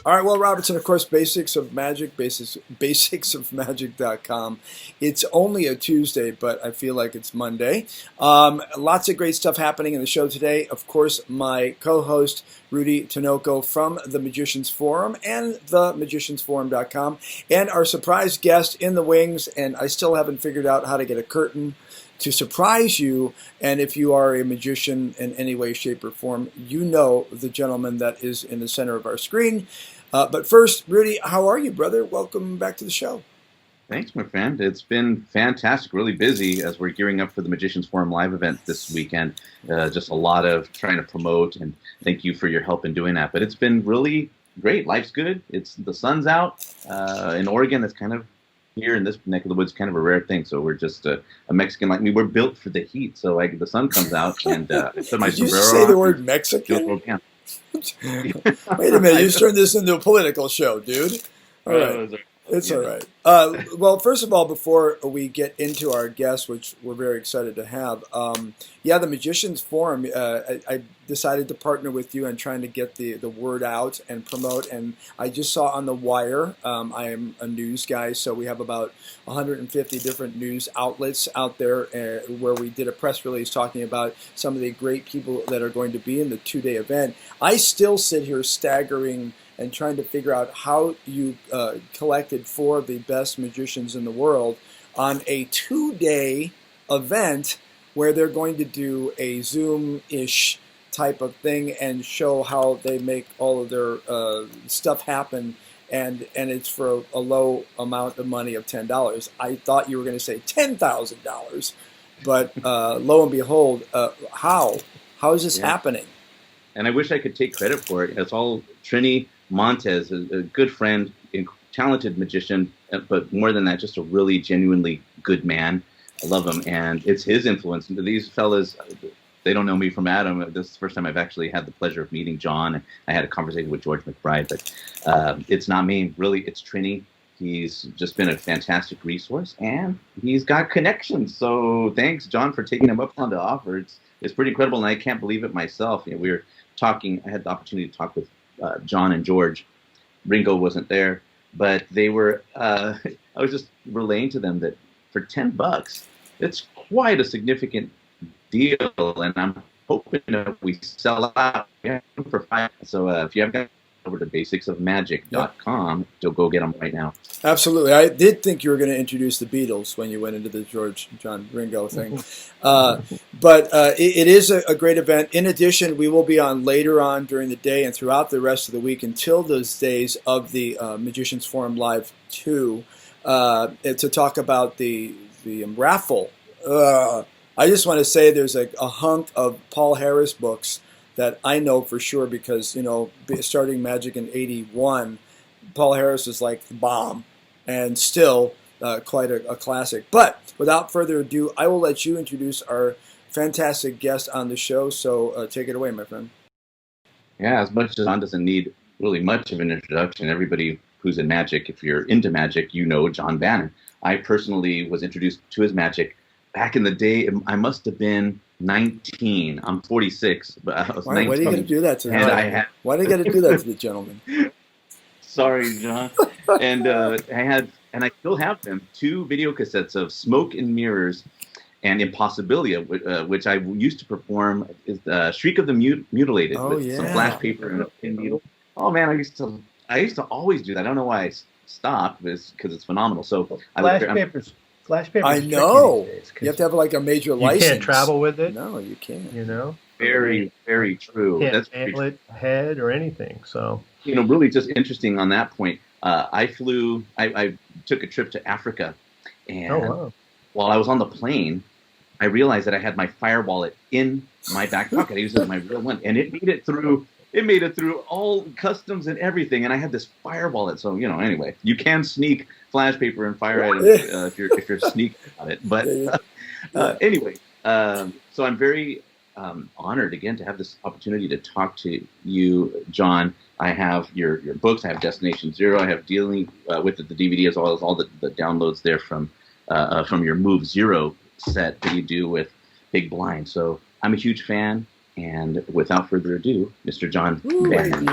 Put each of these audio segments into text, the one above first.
All right, well, Robertson, of course, Basics of Magic, basicsofmagic.com. It's only a Tuesday, but I feel like it's Monday. Lots of great stuff happening in the show today. Of course, my co-host, Rudy Tinoco from the Magician's Forum and themagiciansforum.com, and our surprise guest in the wings, and I still haven't figured out how to get a curtain to surprise you. And if you are a magician in any way, shape, or form, you know the gentleman that is in the center of our screen. But first, Rudy, how are you, brother? Welcome back to the show. Thanks, my friend. It's been fantastic, really busy as we're gearing up for the Magician's Forum live event this weekend. Just a lot of trying to promote, and thank you for your help in doing that. But it's been really great. Life's good. The sun's out. In Oregon, it's kind of here in this neck of the woods, kind of a rare thing. So we're just a Mexican like me. We're built for the heat. So the sun comes out, and I put my Did you sombrero say the on word and Mexican? go camp. Wait a minute, you just turned this into a political show, dude. All right. It's all right. Well, first of all, before we get into our guests, which we're very excited to have, the Magician's Forum, I decided to partner with you and trying to get the word out and promote. And I just saw on the wire, I am a news guy, so we have about 150 different news outlets out there where we did a press release talking about some of the great people that are going to be in the two-day event. I still sit here staggering and trying to figure out how you collected 4 of the best magicians in the world on a 2-day event where they're going to do a Zoom-ish type of thing and show how they make all of their stuff happen, and it's for a low amount of money of $10. I thought you were going to say $10,000, but lo and behold, how is this happening? And I wish I could take credit for it. It's all Trini Montez, a good friend, a talented magician, but more than that, just a really genuinely good man. I love him, and it's his influence. These fellas, they don't know me from Adam. This is the first time I've actually had the pleasure of meeting John. I had a conversation with George McBride, but it's not me. Really, it's Trini. He's just been a fantastic resource, and he's got connections. So thanks, John, for taking him up on the offer. It's pretty incredible, and I can't believe it myself. We were talking. I had the opportunity to talk with John and George. Ringo wasn't there, but they were. I was just relaying to them that for $10, it's quite a significant deal, and I'm hoping that we sell out for $5. So if you haven't got over to basicsofmagic.com, you'll go get them right now. Absolutely. I did think you were going to introduce the Beatles when you went into the George, John, Ringo thing. But it is a great event. In addition, we will be on later on during the day and throughout the rest of the week until those days of the Magician's Forum Live 2 to talk about the raffle. I just want to say there's a hunk of Paul Harris books that I know for sure because, starting Magic in '81, Paul Harris is like the bomb and still quite a classic. But without further ado, I will let you introduce our fantastic guest on the show. So take it away, my friend. Yeah, as much as John doesn't need really much of an introduction, everybody who's in magic, if you're into magic, you know John Bannon. I personally was introduced to his magic back in the day. I must have been 19. I'm 46, but I was 19. Why are you going to do that to the Why do you got to do that to the gentleman? Sorry, John. And I still have them, 2 video cassettes of Smoke and Mirrors and Impossibilia, which I used to perform, is Shriek of the Mutilated with some flash paper and a pin needle. Oh man, I used to always do that. I don't know why I stopped, but it's because it's phenomenal. So Flash paper. I know. You have to have like a major license. You can't travel with it. No, you can't. Very, very true. Can't handle it head or anything. So really just interesting on that point. I took a trip to Africa, and while I was on the plane, I realized that I had my fire wallet in my back pocket. I used it as my real one, and it made it through. It made it through all customs and everything, and I had this fire wallet. So anyway, you can sneak flash paper and fire items if you're sneaking on it. But anyway, so I'm very honored again to have this opportunity to talk to you, John. I have your books. I have Destination Zero. I have dealing with the DVD as well as all the downloads there from your Move Zero set that you do with Big Blind. So I'm a huge fan. And without further ado, Mr. John Bannon.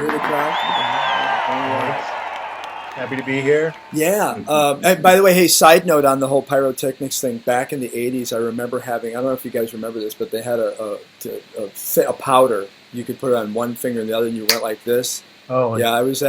Happy to be here. Yeah. And by the way, hey, side note on the whole pyrotechnics thing. Back in the 80s, I remember having, I don't know if you guys remember this, but they had a powder. You could put it on one finger and the other, and you went like this. Oh, yeah. I was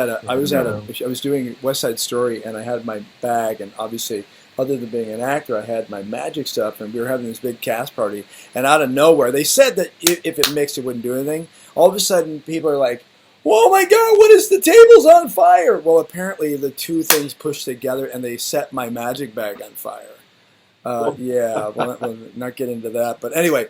doing West Side Story, and I had my bag, and obviously, other than being an actor, I had my magic stuff, and we were having this big cast party, and out of nowhere, they said that if it mixed, it wouldn't do anything. All of a sudden, people are like, "Oh my God, what is the table's on fire?" Well, apparently the two things pushed together and they set my magic bag on fire. Yeah, we'll not get into that. But anyway,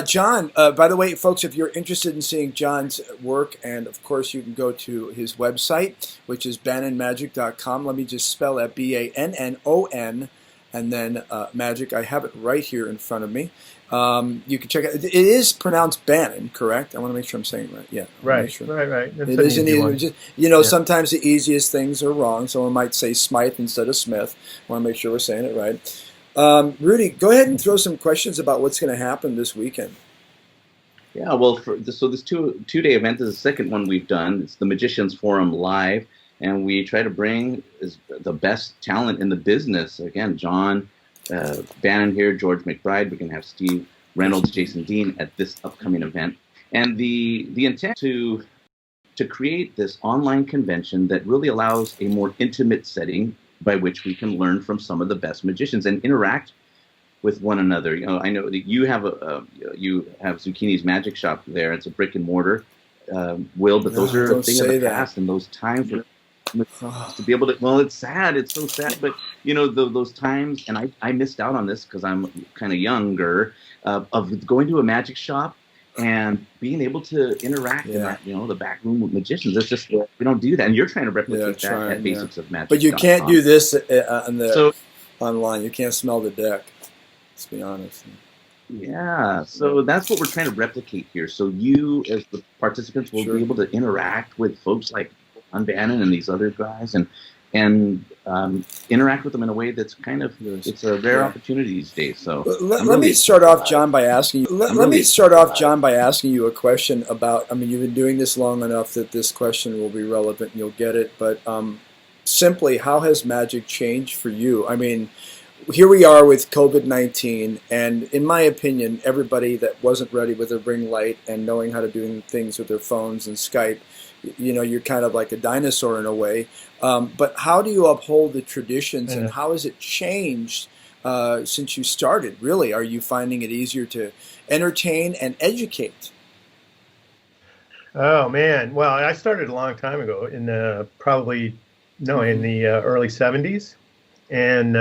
John, by the way, folks, if you're interested in seeing John's work, and of course you can go to his website, which is bannonmagic.com. Let me just spell that, Bannon, and then magic. I have it right here in front of me. You can check it. It is pronounced Bannon, correct? I want to make sure I'm saying it right. Yeah. Right. Sure. Right. That's it isn't easy. Sometimes the easiest things are wrong. Someone might say Smythe instead of Smith. I want to make sure we're saying it right. Rudy, go ahead and throw some questions about what's going to happen this weekend. Yeah, well, so this two-day event is the second one we've done. It's the Magicians Forum Live, and we try to bring the best talent in the business. Again, John Bannon here, George McBride. We can have Steve Reynolds, Jason Dean at this upcoming event. And the intent to create this online convention that really allows a more intimate setting by which we can learn from some of the best magicians and interact with one another. I know that you have Zucchini's Magic Shop there. It's a brick and mortar, Will, but those are a thing of the past, and those times were to be able to. Well, it's sad. It's so sad, but those times, and I missed out on this because I'm kind of younger, of going to a magic shop and being able to interact in the back room with magicians. It's just we don't do that, and you're trying to replicate that at Basics of Magic. But you can't do this online. You can't smell the deck. Let's be honest. Yeah, so that's what we're trying to replicate here. So you, as the participants, will be able to interact with folks like John Bannon and these other guys, and interact with them in a way that's kind of it's a rare opportunity these days. So let me start off, John, by asking you. Let me start off, John, by asking you a question about. I mean, you've been doing this long enough that this question will be relevant and you'll get it. But simply, how has magic changed for you? I mean, here we are with COVID-19, and in my opinion, everybody that wasn't ready with a ring light and knowing how to do things with their phones and Skype, you're kind of like a dinosaur in a way. But how do you uphold the traditions, and how has it changed since you started? Really, are you finding it easier to entertain and educate? Oh man, well, I started a long time ago in the early 70s, and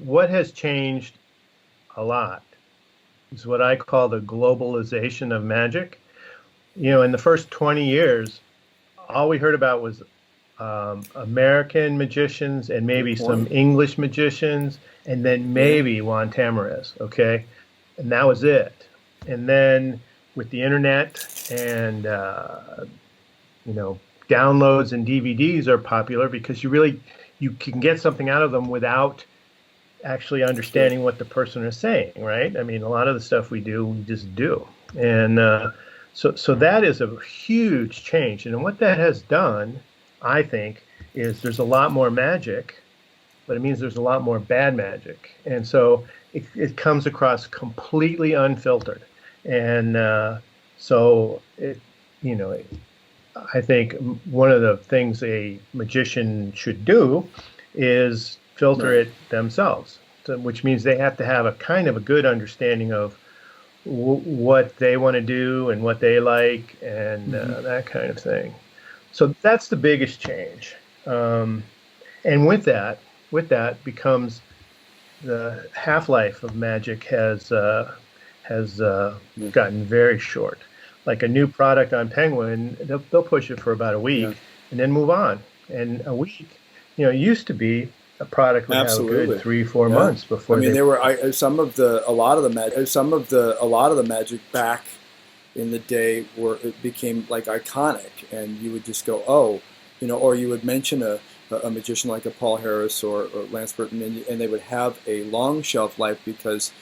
what has changed a lot is what I call the globalization of magic. In the first 20 years, all we heard about was American magicians and maybe some English magicians, and then maybe Juan Tamariz, okay? And that was it. And then with the internet and, downloads and DVDs are popular because you can get something out of them without actually understanding what the person is saying, right? I mean, a lot of the stuff we do, we just do. And so that is a huge change. And what that has done, I think, is there's a lot more magic, but it means there's a lot more bad magic. And so it comes across completely unfiltered. And I think one of the things a magician should do is filter it themselves, which means they have to have a kind of a good understanding of what they want to do and what they like and that kind of thing. So that's the biggest change. And with that becomes the half-life of magic has gotten very short. Like a new product on Penguin, they'll push it for about a week and then move on. And a week, it used to be a product would have a good 3-4 months before. I mean, there were a lot of the magic back in the day it became like iconic, and you would just go, or you would mention a magician like a Paul Harris or Lance Burton, and they would have a long shelf life because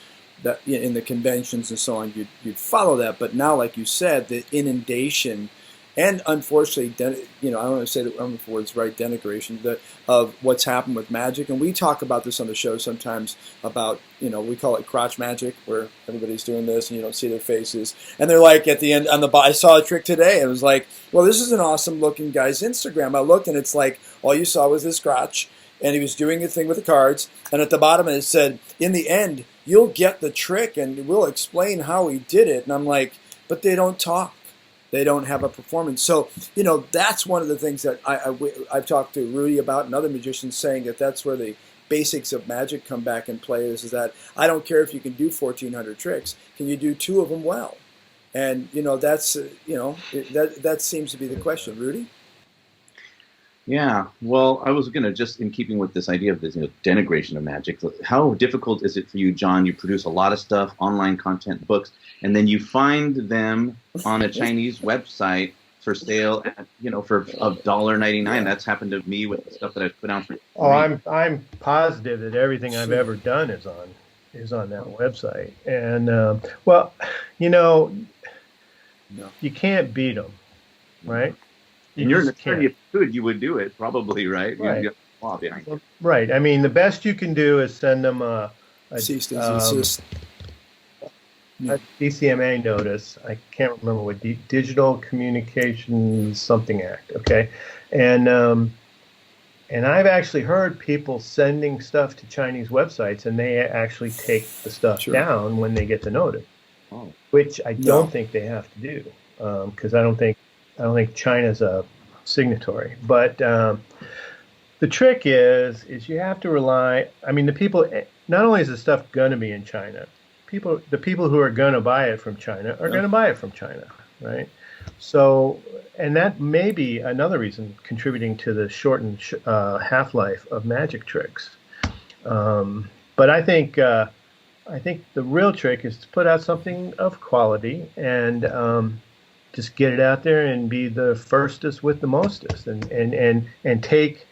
that in the conventions and so on, you'd follow that. But now, like you said, the inundation and unfortunately, I don't want to say that I don't know if the word's right, denigration of what's happened with magic. And we talk about this on the show sometimes about, we call it crotch magic, where everybody's doing this and you don't see their faces. And they're like at the end on the I saw a trick today. And it was like, well, this is an awesome looking guy's Instagram. I looked and it's like all you saw was his crotch, and he was doing a thing with the cards. And at the bottom it said, in the end, you'll get the trick and we'll explain how he did it. And I'm like, but they don't talk. They don't have a performance. So, that's one of the things that I've talked to Rudy about and other magicians, saying that that's where the basics of magic come back in play, is that I don't care if you can do 1,400 tricks. Can you do 2 of them well? And, that's, that seems to be the question. Rudy? Yeah, well, I was going to, just in keeping with this idea of this denigration of magic, how difficult is it for you, John? You produce a lot of stuff, online content, books, and then you find them on a Chinese website for sale at, for $1.99. Yeah. That's happened to me with the stuff that I've put out for free. Oh, I'm positive that everything I've ever done is on that website. And, you can't beat them, right? And you're an attorney. If you could, you would do it, probably, right? Right. You'd get law behind you. Right. I mean, the best you can do is send them a DCMA notice. I can't remember what Digital Communications Something Act. Okay, and I've actually heard people sending stuff to Chinese websites, and they actually take the stuff down when they get the notice, which I don't think they have to do, because I don't think China's a signatory. But the trick is you have to rely. I mean, the people. Not only is the stuff going to be in China, the people who are going to buy it from China are going to buy it from China, right? So, and that may be another reason contributing to the shortened half-life of magic tricks. But I think the real trick is to put out something of quality and just get it out there and be the firstest with the mostest, and take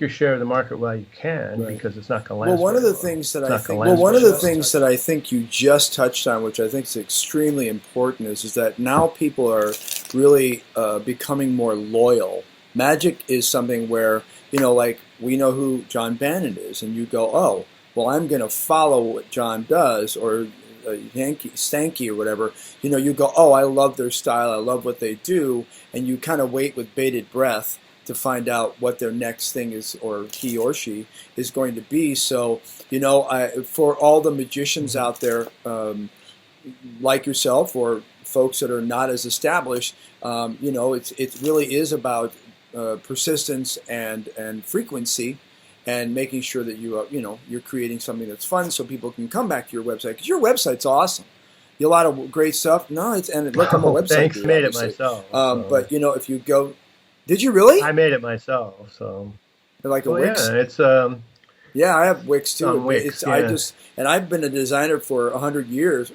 your share of the market while you can, because it's not going to last. Well, one of the things that I think you just touched on, which I think is extremely important, is that now people are really becoming more loyal. Magic is something where, like we know who John Bannon is, and you go, oh, well, I'm going to follow what John does, or Stanky or whatever, you go, oh, I love their style, I love what they do, and you kind of wait with bated breath to find out what their next thing is, or he or she is going to be. So, for all the magicians out there, like yourself, or folks that are not as established, it really is about persistence and frequency, and making sure that you're creating something that's fun, so people can come back to your website, because your website's awesome. You have a lot of great stuff. And look on my website. Thanks, made it myself. But if you go, did you really? I made it myself. So like a Wix. Yeah, it's yeah, I have Wix too. Wix, and I've been a designer for 100 years.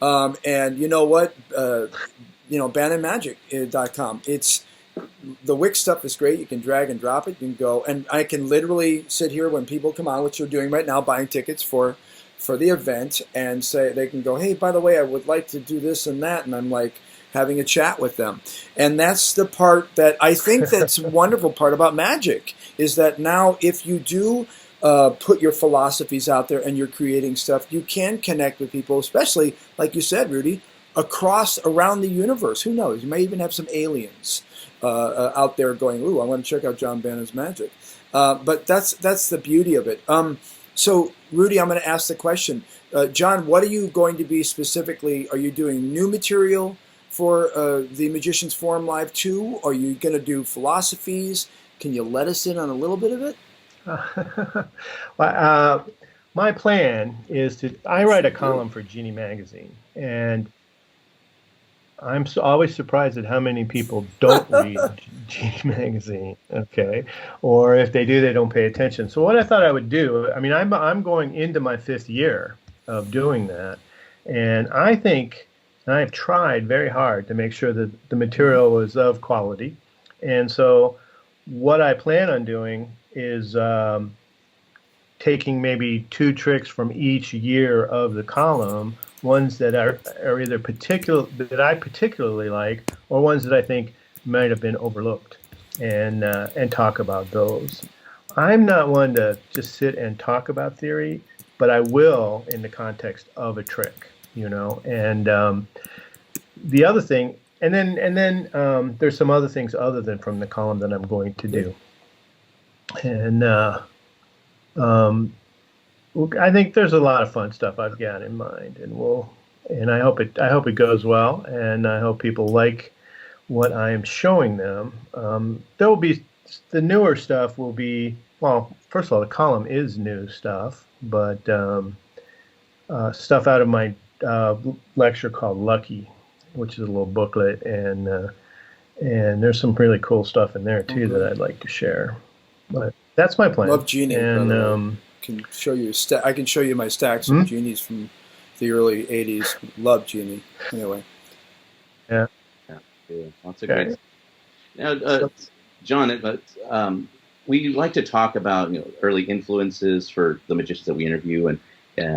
And you know what? BannonMagic.com. It's the Wix stuff is great. You can drag and drop it. You can go, and I can literally sit here when people come on, which you're doing right now, buying tickets for the event, and say they can go, hey, by the way, I would like to do this and that, and I'm like having a chat with them. And that's the part that I think that's a wonderful part about magic, is that now if you do put your philosophies out there and you're creating stuff, you can connect with people, especially like you said, Rudy, around the universe. Who knows? You may even have some aliens out there going, ooh, I want to check out John Bannon's magic. But that's the beauty of it. So, Rudy, I'm going to ask the question. John, what are you going to be specifically? Are you doing new material for the Magician's Forum Live 2? Are you going to do philosophies? Can you let us in on a little bit of it? My plan is I write a column for Genie Magazine, and I'm always surprised at how many people don't read Genie Magazine, okay? Or if they do, they don't pay attention. So what I thought I would do, I mean, I'm going into my 5th year of doing that, and I think I've tried very hard to make sure that the material is of quality. And so what I plan on doing is taking maybe 2 tricks from each year of the column, ones that are either that I particularly like, or ones that I think might have been overlooked, and talk about those. I'm not one to just sit and talk about theory, but I will in the context of a trick, And the other thing, and then there's some other things other than from the column that I'm going to do, and I think there's a lot of fun stuff I've got in mind, and I hope it goes well, and I hope people like what I am showing them. There will be the newer stuff will be, well, first of all, the column is new stuff, but stuff out of my lecture called Lucky, which is a little booklet, and there's some really cool stuff in there too that I'd like to share. But that's my plan. Love Genie. And can show you I can show you my stacks of Genies from the early '80s. Love Genie. Anyway. Yeah. Lots of great. Now, John, we like to talk about early influences for the magicians that we interview, and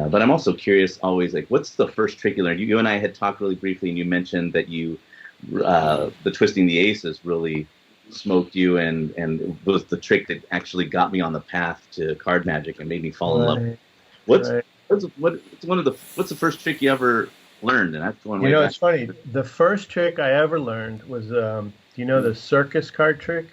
but I'm also curious always, like, what's the first trick you learned? You and I had talked really briefly, and you mentioned that the twisting the aces really smoked you, and was the trick that actually got me on the path to card magic and made me fall in love. What's the first trick you ever learned? And that's going way back. It's funny. The first trick I ever learned was, the circus card trick,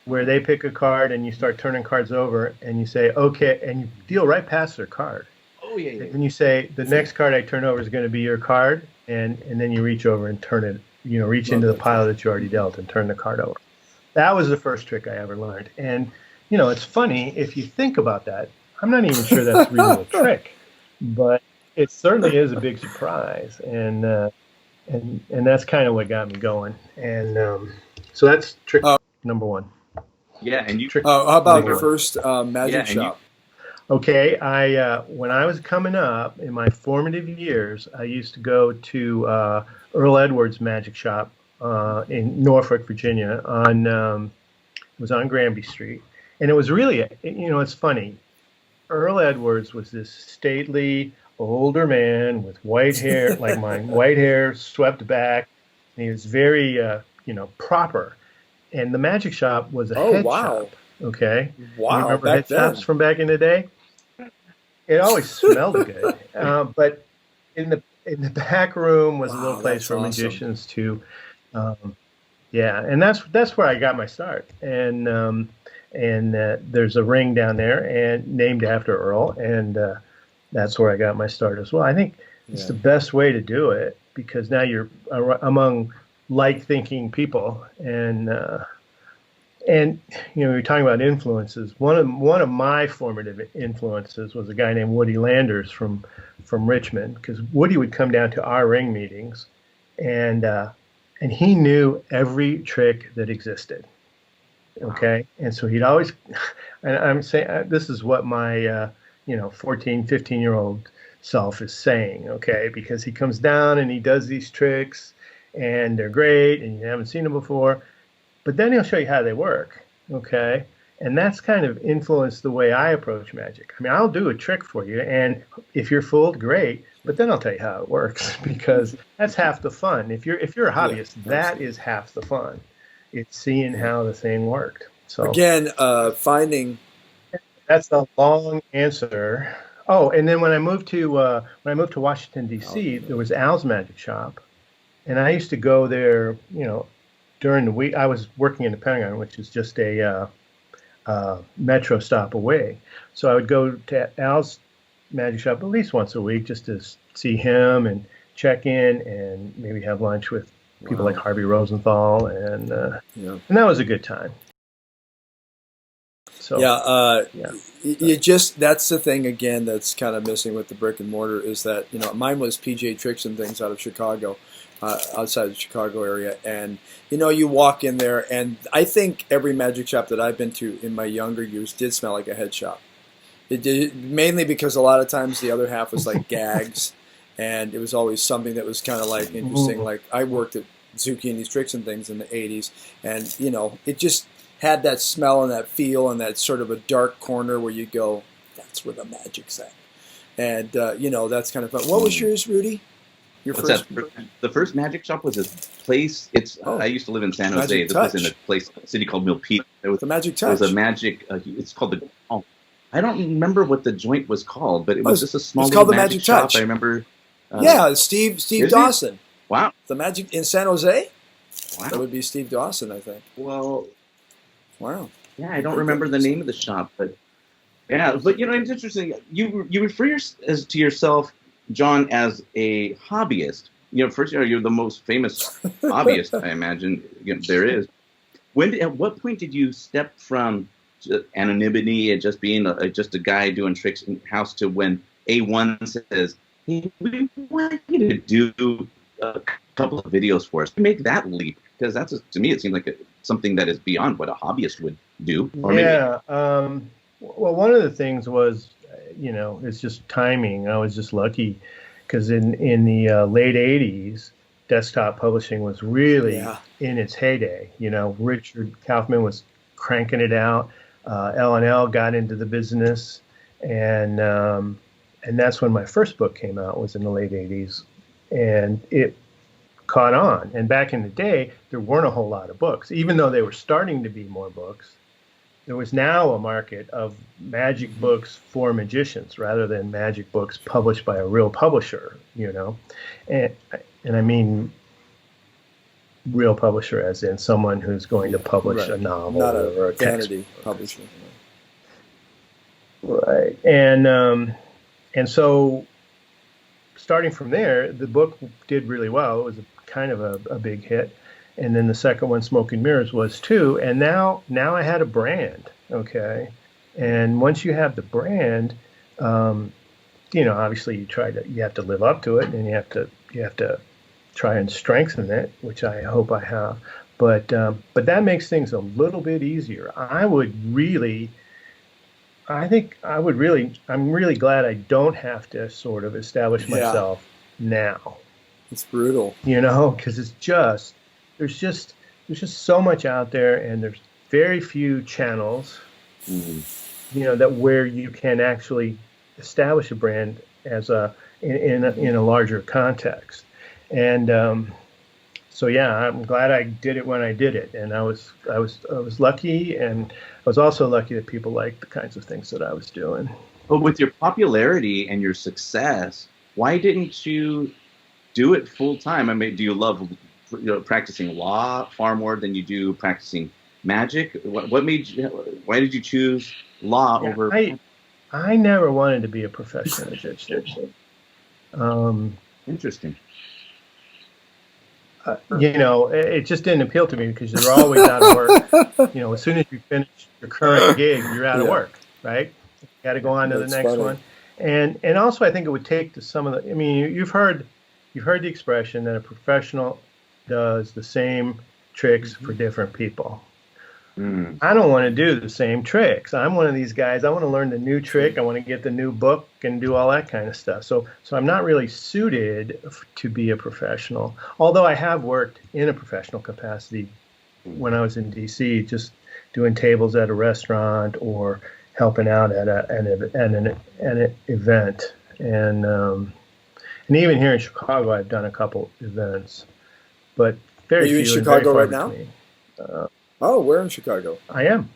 where they pick a card and you start turning cards over, and you say, okay, and you deal right past their card. Oh, yeah. And you say, the next card I turn over is going to be your card, and then you reach over and turn it, reach into the pile that you already dealt and turn the card over. That was the first trick I ever learned. And, it's funny, if you think about that, I'm not even sure that's really a trick, but it certainly is a big surprise. And that's kind of what got me going. And so that's trick number one. Yeah, and you. How about your first magic shop? Okay, when I was coming up in my formative years, I used to go to Earl Edwards' magic shop in Norfolk, Virginia. It was on Granby Street, and it was really, it's funny. Earl Edwards was this stately older man with white hair, like mine, white hair swept back. And he was very, proper. And the magic shop was a head shop. Okay. Wow. You remember head shops from back in the day? It always smelled good. But in the back room was a little place for magicians to, and that's where I got my start. And there's a ring down there and named after Earl, and that's where I got my start as well. I think it's the best way to do it, because now you're among like-thinking people, and you're talking about influences. One of my formative influences was a guy named Woody Landers from Richmond, because Woody would come down to our ring meetings, and he knew every trick that existed. Okay, and so he'd always, and I'm saying this is what my 14, 15-year-old self is saying. Okay, because he comes down and he does these tricks, and they're great, and you haven't seen them before, but then he'll show you how they work. Okay, and that's kind of influenced the way I approach magic. I mean, I'll do a trick for you, and if you're fooled, great, but then I'll tell you how it works, because that's half the fun. If you're a hobbyist, that is half the fun. It's seeing how the thing worked. So again, finding. That's a long answer. Oh, and then when I moved to Washington D.C., there was Al's Magic Shop, and I used to go there. During the week, I was working in the Pentagon, which is just a metro stop away. So I would go to Al's Magic Shop at least once a week, just to see him and check in, and maybe have lunch with people like Harvey Rosenthal, and that was a good time. So that's the thing again that's kind of missing with the brick and mortar, is that mine was PJ Tricks and things out of Chicago, outside the Chicago area, and you walk in there, and I think every magic shop that I've been to in my younger years did smell like a head shop. It did, mainly because a lot of times the other half was like gags. And it was always something that was kind of like interesting. Like I worked at Zucchini's Tricks and things in the 80s, and it just had that smell and that feel and that sort of a dark corner where you go, that's where the magic's at. And that's kind of fun. What was yours, Rudy? Your What's first that? The first magic shop was this place. I used to live in San Jose. Magic This Touch. was in a city called Milpitas. The Magic Touch. It was a magic. It's called the. Oh, I don't remember what the joint was called, but it was just a small it's little called the magic Magic shop. Touch. I remember. Yeah, Steve Dawson. Wow. The Magic in San Jose. Wow. That would be Steve Dawson, I think. Well. Wow. Yeah, I don't remember the name of the shop, but yeah, but it's interesting. You refer to yourself, John, as a hobbyist. First, you're the most famous hobbyist, I imagine there is. At what point did you step from anonymity and just being just a guy doing tricks in house to when A1 says, "Hey, we want you to do a couple of videos for us"? Make that leap, because to me it seemed like something that is beyond what a hobbyist would do. Or yeah. Well, one of the things was, it's just timing. I was just lucky. Because in the late 80s, desktop publishing was really in its heyday. Richard Kaufman was cranking it out. L&L got into the business. And that's when my first book came out, was in the late 80s. And it caught on. And back in the day, there weren't a whole lot of books. Even though they were starting to be more books, there was now a market of magic books for magicians rather than magic books published by a real publisher, and I mean real publisher as in someone who's going to publish a novel, not or a vanity publisher. Right, and so starting from there, the book did really well. It was kind of a big hit. And then the second one, Smoke and Mirrors, was too. And now I had a brand, okay? And once you have the brand, obviously you have to live up to it, and you have to try and strengthen it, which I hope I have. But that makes things a little bit easier. I'm really glad I don't have to sort of establish myself now. It's brutal, because there's just so much out there, and there's very few channels, that where you can actually establish a brand as in a larger context. And so I'm glad I did it when I did it, and I was lucky, and I was also lucky that people liked the kinds of things that I was doing. But with your popularity and your success, why didn't you do it full time? I mean, do you love practicing law far more than you do practicing magic? What made you? Why did you choose law over? I never wanted to be a professional magician. Interesting. It just didn't appeal to me because you're always out of work. As soon as you finish your current gig, you're out of work, right? You got to go on to the next one. And also, I think it would take to some of the. I mean, you've heard the expression that a professional does the same tricks for different people. I don't want to do the same tricks. I'm one of these guys. I want to learn the new trick. I want to get the new book and do all that kind of stuff. So I'm not really suited to be a professional, although I have worked in a professional capacity when I was in D.C., just doing tables at a restaurant or helping out at an event. And even here in Chicago, I've done a couple events. But very few. Are you in Chicago right now? Where in Chicago? I am.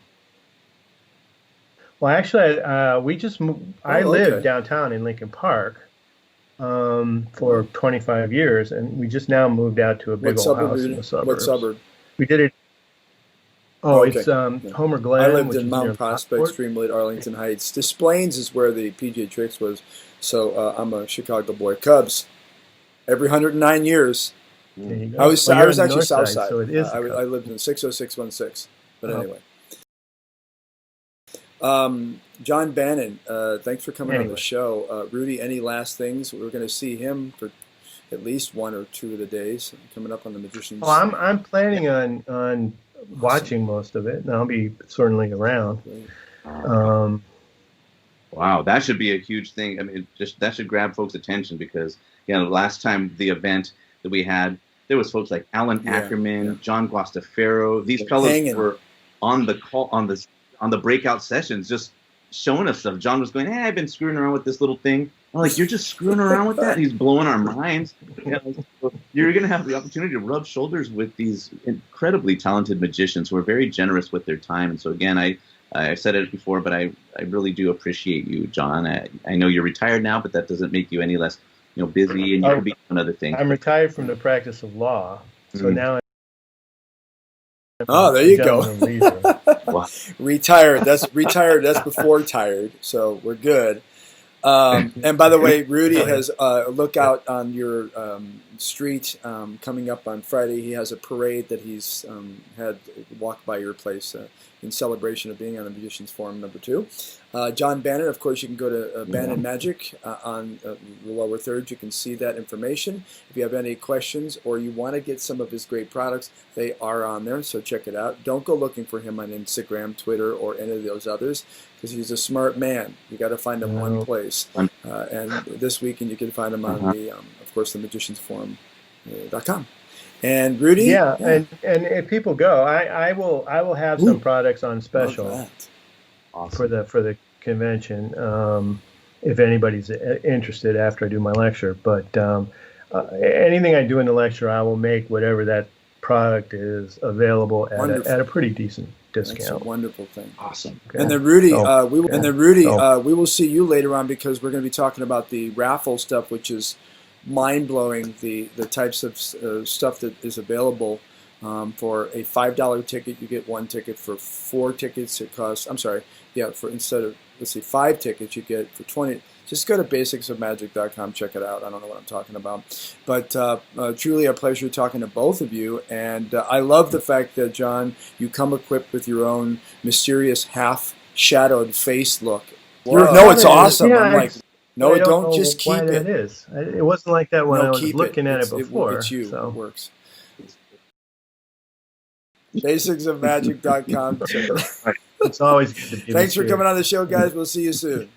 Well, actually, we just moved. I lived downtown in Lincoln Park for 25 years, and we just now moved out to a big old house in the suburbs. What suburb? We did it. It's Homer Glen. I lived in Mount Prospect, Streamlit, Arlington Heights. Des Plaines is where the PGA Tricks was, so I'm a Chicago boy. Cubs. Every 109 years. I was actually south side. So it is I lived in 60616. But anyway. John Bannon, thanks for coming on the show. Rudy, any last things? We're going to see him for at least one or two of the days coming up on the Magician's. Well, I'm planning on watching most of it, and I'll be certainly around. Wow, that should be a huge thing. I mean, that should grab folks' attention because last time the event that we had, there was folks like Alan Ackerman, John Guastafaro. These fellows were on the call on the breakout sessions, just showing us stuff. John was going, "Hey, I've been screwing around with this little thing." I'm like, "You're just screwing around with that?" And he's blowing our minds. So you're going to have the opportunity to rub shoulders with these incredibly talented magicians who are very generous with their time. And so again, I said it before, but I really do appreciate you, John. I know you're retired now, but that doesn't make you any less, busy, and you could be doing other things. I'm retired from the practice of law, so now. Oh, there you go. Wow. Retired. That's before tired. So we're good. And by the way, Rudy has look out on your street coming up on Friday. He has a parade that he's had walk by your place in celebration of being on the Magicians Forum #2. John Bannon, of course, you can go to Bannon Magic on the lower third. You can see that information. If you have any questions or you want to get some of his great products, they are on there, so check it out. Don't go looking for him on Instagram, Twitter, or any of those others, because he's a smart man. You got to find him one place. And this weekend you can find him on the, of course, the magiciansforum.com. And Rudy, and if people go, I will have some products on special for the convention if anybody's interested after I do my lecture. But anything I do in the lecture, I will make whatever that product is available at a pretty decent discount. That's a wonderful thing. Awesome. Okay. And then Rudy, we will see you later on, because we're going to be talking about the raffle stuff, which is mind-blowing, the types of stuff that is available. For a $5 ticket, you get one ticket. For 4 tickets, it costs, instead of, 5 tickets, you get for 20. Just go to basicsofmagic.com, check it out. I don't know what I'm talking about. But truly a pleasure talking to both of you. And I love the fact that, John, you come equipped with your own mysterious half-shadowed face look. No, it's awesome. I'm like, no, don't just keep it. It wasn't like that when I was looking at it before. It's you. So. It works. Basicsofmagic.com. It's always good to be Thanks for coming on the show, guys. We'll see you soon.